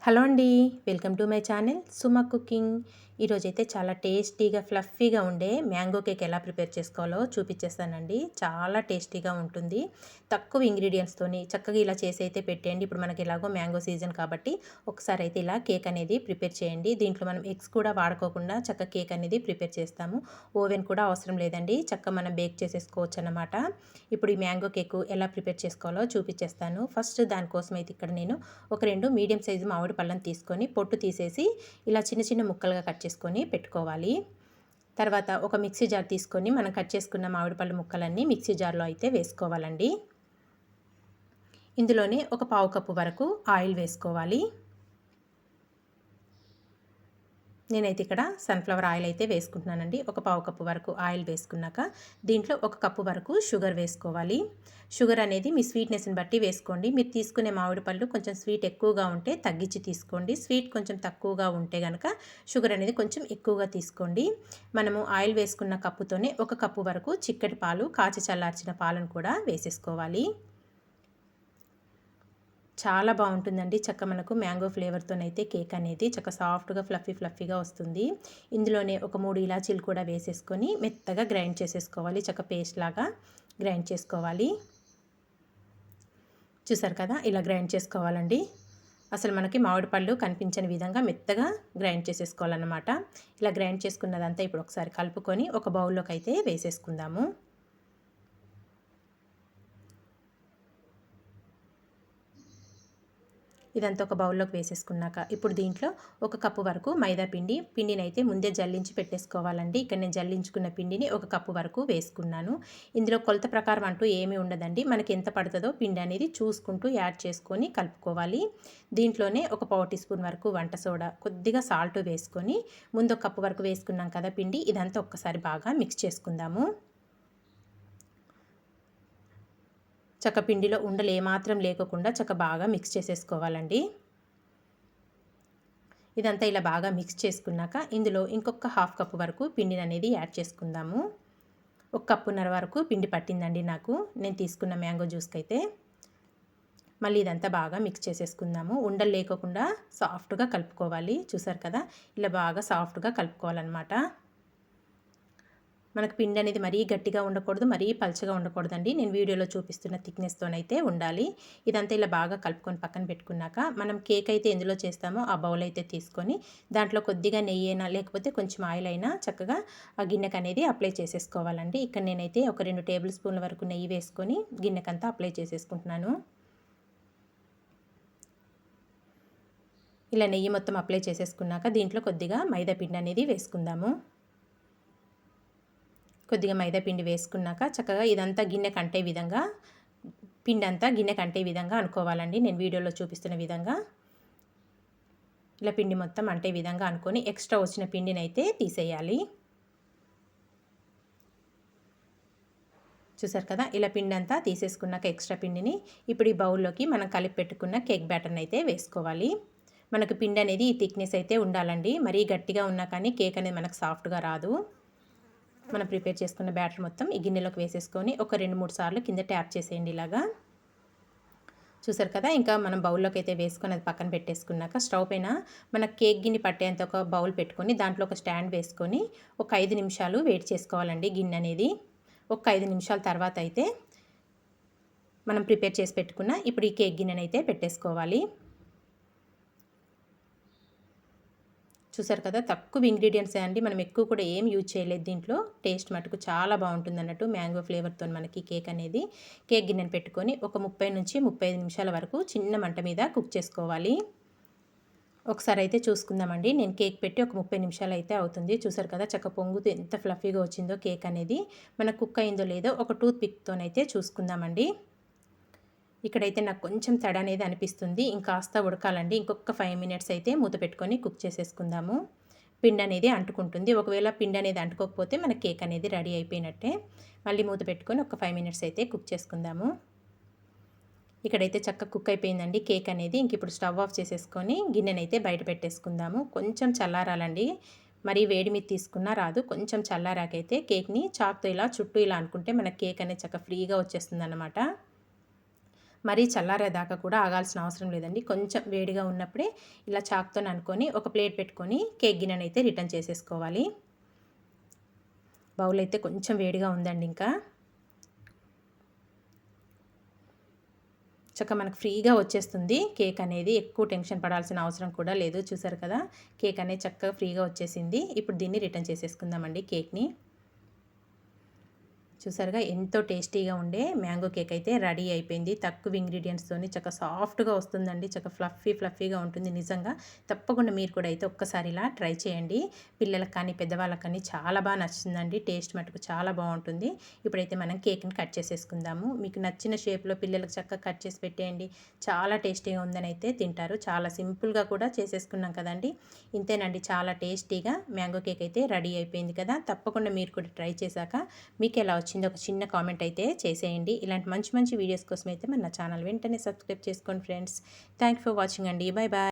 Hello అండి. Welcome to my channel Suma cooking. ఈరోజైతే చాలా టేస్టీగా ఫ్లఫీగా ఉండే మ్యాంగో కేక్ ఎలా ప్రిపేర్ చేసుకోవాలో చూపించేస్తానండి. చాలా టేస్టీగా ఉంటుంది. తక్కువ ఇంగ్రీడియంట్స్తోని చక్కగా ఇలా చేసి అయితే పెట్టేయండి. ఇప్పుడు మనకి ఎలాగో మ్యాంగో సీజన్ కాబట్టి ఒకసారి అయితే ఇలా కేక్ అనేది ప్రిపేర్ చేయండి. దీంట్లో మనం ఎగ్స్ కూడా వాడుకోకుండా చక్కగా కేక్ అనేది ప్రిపేర్ చేస్తాము. ఓవెన్ కూడా అవసరం లేదండి. చక్కగా మనం బేక్ చేసేసుకోవచ్చు అన్నమాట. ఇప్పుడు ఈ మ్యాంగో కేక్ ఎలా ప్రిపేర్ చేసుకోవాలో చూపించేస్తాను. ఫస్ట్ దానికోసం అయితే ఇక్కడ నేను ఒక 2 మీడియం సైజు మామిడి పళ్ళను తీసుకొని పొట్టు తీసేసి ఇలా చిన్న చిన్న ముక్కలుగా కట్ చేసుకొని పెట్టుకోవాలి. తర్వాత ఒక మిక్సీ జార్ తీసుకొని మనం కట్ చేసుకున్న మామిడి పళ్ళ ముక్కలన్నీ మిక్సీ జార్లో అయితే వేసుకోవాలండి. ఇందులోనే ఒక పావు కప్పు వరకు ఆయిల్ వేసుకోవాలి. నేనైతే ఇక్కడ సన్ఫ్లవర్ ఆయిల్ అయితే వేసుకుంటున్నానండి. ఒక పావు కప్పు వరకు ఆయిల్ వేసుకున్నాక దీంట్లో ఒక కప్పు వరకు షుగర్ వేసుకోవాలి. షుగర్ అనేది మీ స్వీట్నెస్ని బట్టి వేసుకోండి. మీరు తీసుకునే మామిడి పళ్ళు కొంచెం స్వీట్ ఎక్కువగా ఉంటే తగ్గించి తీసుకోండి. స్వీట్ కొంచెం తక్కువగా ఉంటే కనుక షుగర్ అనేది కొంచెం ఎక్కువగా తీసుకోండి. మనము ఆయిల్ వేసుకున్న కప్పుతోనే ఒక కప్పు వరకు చిక్కటి పాలు కాచి చల్లార్చిన పాలను కూడా వేసేసుకోవాలి. చాలా బాగుంటుందండి. చక్క మనకు మ్యాంగో ఫ్లేవర్తోనైతే కేక్ అనేది చక్క సాఫ్ట్గా ఫ్లఫీగా వస్తుంది. ఇందులోనే ఒక 3 ఇలాచీలు కూడా వేసేసుకొని మెత్తగా గ్రైండ్ చేసేసుకోవాలి. చక్క పేస్ట్ లాగా గ్రైండ్ చేసుకోవాలి. చూసారు కదా, ఇలా గ్రైండ్ చేసుకోవాలండి. అసలు మనకి మామిడి పళ్ళు కనిపించని విధంగా మెత్తగా గ్రైండ్ చేసేసుకోవాలన్నమాట. ఇలా గ్రైండ్ చేసుకున్నదంతా ఇప్పుడు ఒకసారి కలుపుకొని ఒక బౌల్లోకి అయితే వేసేసుకుందాము. ఇదంతా ఒక బౌల్లోకి వేసేసుకున్నాక ఇప్పుడు దీంట్లో ఒక కప్పు వరకు మైదా పిండిని అయితే ముందే జల్లించి పెట్టేసుకోవాలండి. ఇక్కడ నేను జల్లించుకున్న పిండిని ఒక కప్పు వరకు వేసుకున్నాను. ఇందులో కొలత ప్రకారం అంటూ ఏమీ ఉండదండి. మనకి ఎంత పడుతుందో పిండి అనేది చూసుకుంటూ యాడ్ చేసుకొని కలుపుకోవాలి. దీంట్లోనే ఒక పావు టీ స్పూన్ వరకు వంట సోడా, కొద్దిగా సాల్ట్ వేసుకొని ముందు ఒక కప్పు వరకు వేసుకున్నాం కదా పిండి, ఇదంతా ఒక్కసారి బాగా మిక్స్ చేసుకుందాము. చక్క పిండిలో ఉండలు ఏమాత్రం లేకుండా చక్క బాగా మిక్స్ చేసేసుకోవాలండి. ఇదంతా ఇలా బాగా మిక్స్ చేసుకున్నాక ఇందులో ఇంకొక హాఫ్ కప్పు వరకు పిండిని అనేది యాడ్ చేసుకుందాము. ఒక కప్పున్నర వరకు పిండి పట్టిందండి నాకు, నేను తీసుకున్న మ్యాంగో జ్యూస్కి అయితే. మళ్ళీ ఇదంతా బాగా మిక్స్ చేసేసుకుందాము. ఉండలు లేకుండా సాఫ్ట్గా కలుపుకోవాలి. చూసారు కదా, ఇలా బాగా సాఫ్ట్గా కలుపుకోవాలన్నమాట. మనకు పిండి అనేది మరీ గట్టిగా ఉండకూడదు, మరీ పల్చగా ఉండకూడదండి. నేను వీడియోలో చూపిస్తున్న థిక్నెస్తోనైతే ఉండాలి. ఇదంతా ఇలా బాగా కలుపుకొని పక్కన పెట్టుకున్నాక మనం కేక్ అయితే ఎందులో చేస్తామో ఆ బౌల్ అయితే తీసుకొని దాంట్లో కొద్దిగా నెయ్యి అయినా లేకపోతే కొంచెం ఆయిల్ అయినా చక్కగా ఆ గిన్నెకి అనేది అప్లై చేసేసుకోవాలండి. ఇక్కడ నేనైతే ఒక 2 టేబుల్ స్పూన్ల వరకు నెయ్యి వేసుకొని గిన్నెకంతా అప్లై చేసేసుకుంటున్నాను. ఇలా నెయ్యి మొత్తం అప్లై చేసేసుకున్నాక దీంట్లో కొద్దిగా మైదా పిండి అనేది వేసుకుందాము. కొద్దిగా మైదా పిండి వేసుకున్నాక చక్కగా ఇదంతా గిన్నెకు అంటే విధంగా పిండి అంతా గిన్నెకు అంటే విధంగా అనుకోవాలండి. నేను వీడియోలో చూపిస్తున్న విధంగా ఇలా పిండి మొత్తం అంటే విధంగా అనుకొని ఎక్స్ట్రా వచ్చిన పిండిని అయితే తీసేయాలి. చూసారు కదా, ఇలా పిండి అంతా తీసేసుకున్నాక ఎక్స్ట్రా పిండిని ఇప్పుడు ఈ బౌల్లోకి మనం కలిపి పెట్టుకున్న కేక్ బ్యాటర్ని అయితే వేసుకోవాలి. మనకు పిండి అనేది ఈ థిక్నెస్ అయితే ఉండాలండి. మరీ గట్టిగా ఉన్నా కానీ కేక్ అనేది మనకు సాఫ్ట్గా రాదు. మనం ప్రిపేర్ చేసుకున్న బ్యాటర్ మొత్తం ఈ గిన్నెలోకి వేసేసుకొని ఒక 2-3 సార్లు కింద ట్యాప్ చేసేయండి ఇలాగా. చూసారు కదా, ఇంకా మనం బౌల్లోకి అయితే వేసుకొని అది పక్కన పెట్టేసుకున్నాక స్టవ్ పైన మన కేక్ గిన్నె పట్టేంత ఒక బౌల్ పెట్టుకొని దాంట్లో ఒక స్టాండ్ వేసుకొని ఒక 5 నిమిషాలు వెయిట్ చేసుకోవాలండి గిన్నె అనేది. ఒక 5 నిమిషాల తర్వాత అయితే మనం ప్రిపేర్ చేసి పెట్టుకున్న ఇప్పుడు ఈ కేక్ గిన్నెని అయితే పెట్టేసుకోవాలి. చూసారు కదా, తక్కువ ఇంగ్రీడియంట్స్ అండి. మనం ఎక్కువ కూడా ఏం యూజ్ చేయలేదు దీంట్లో. టేస్ట్ మటుకు చాలా బాగుంటుంది అన్నట్టు మ్యాంగో ఫ్లేవర్తో మనకి కేక్ అనేది. కేక్ గిన్నెని పెట్టుకొని ఒక 30 నుంచి 35 నిమిషాల వరకు చిన్న మంట మీద కుక్ చేసుకోవాలి. ఒకసారి అయితే చూసుకుందామండి. నేను కేక్ పెట్టి ఒక 30 నిమిషాలు అయితే అవుతుంది. చూసారు కదా, చక్క పొంగుతూ ఎంత ఫ్లఫీగా వచ్చిందో కేక్ అనేది. మనకు కుక్ అయిందో లేదో ఒక టూత్ పిక్తోనైతే చూసుకుందామండి. ఇక్కడైతే నాకు కొంచెం తడి అనేది అనిపిస్తుంది. ఇంకాస్త ఉడకాలండి. ఇంకొక 5 మినిట్స్ అయితే మూత పెట్టుకొని కుక్ చేసేసుకుందాము. పిండి అనేది అంటుకుంటుంది. ఒకవేళ పిండి అనేది అంటుకోకపోతే మన కేక్ అనేది రెడీ అయిపోయినట్టే. మళ్ళీ మూత పెట్టుకొని ఒక 5 మినిట్స్ అయితే కుక్ చేసుకుందాము. ఇక్కడైతే చక్కగా కుక్ అయిపోయిందండి కేక్ అనేది. ఇంక ఇప్పుడు స్టవ్ ఆఫ్ చేసేసుకొని గిన్నెనైతే బయట పెట్టేసుకుందాము. కొంచెం చల్లారాలండి. మరీ వేడి మీద తీసుకున్నా రాదు. కొంచెం చల్లారాకైతే కేక్ని చాక్తో ఇలా చుట్టూ ఇలా అనుకుంటే మన కేక్ అనేది చక్కగా ఫ్రీగా వచ్చేస్తుంది అన్నమాట. మరీ చల్లారేదాకా కూడా ఆగాల్సిన అవసరం లేదండి. కొంచెం వేడిగా ఉన్నప్పుడే ఇలా చాక్‌తోని అనుకొని ఒక ప్లేట్ పెట్టుకొని కేక్ గిన్నెనైతే రిటర్న్ చేసేసుకోవాలి. బౌల్ అయితే కొంచెం వేడిగా ఉందండి ఇంకా. మనకు ఫ్రీగా వచ్చేస్తుంది కేక్ అనేది. ఎక్కువ టెన్షన్ పడాల్సిన అవసరం కూడా లేదు. చూసారు కదా! కేక్ అనేది చక్కగా ఫ్రీగా వచ్చేసింది. ఇప్పుడు దీన్ని రిటర్న్ చేసేసుకుందామండి కేక్‌ని. చూసారుగా ఎంతో టేస్టీగా ఉండే మ్యాంగో కేక్ అయితే రెడీ అయిపోయింది. తక్కువ ఇంగ్రీడియంట్స్‌తోని సాఫ్ట్‌గా వస్తుందండి. ఫ్లఫీగా ఉంటుంది నిజంగా. తప్పకుండా మీరు కూడా అయితే ఒక్కసారి ఇలా ట్రై చేయండి. పిల్లలకి కానీ, పెద్దవాళ్ళకి కానీ చాలా నచ్చుతుందండి. టేస్ట్ మటుకు చాలా బావుంటుంది. ఇప్పుడైతే మనం కేక్‌ని కట్ చేసేసుకుందాము. మీకు నచ్చిన షేప్‌లో పిల్లలకి చక్కగా కట్ చేసి పెట్టేయండి. చాలా టేస్టీగా ఉందని అయితే తింటారు. చాలా సింపుల్‌గా కూడా చేసేసుకున్నాం కదండీ. ఇంతేనండి, చాలా టేస్టీగా మ్యాంగో కేక్ అయితే రెడీ అయిపోయింది కదా! తప్పకుండా మీరు కూడా ట్రై చేశాక మీకు ఎలా వచ్చిందో ఒక చిన్న కామెంట్ అయితే చేసేయండి. ఇలాంటి మంచి మంచి వీడియోస్ కోసం అయితే మన ఛానల్ వెంటనే సబ్స్క్రైబ్ చేసుకోండి ఫ్రెండ్స్. థ్యాంక్ ఫర్ వాచింగ్ అండి. Bye bye.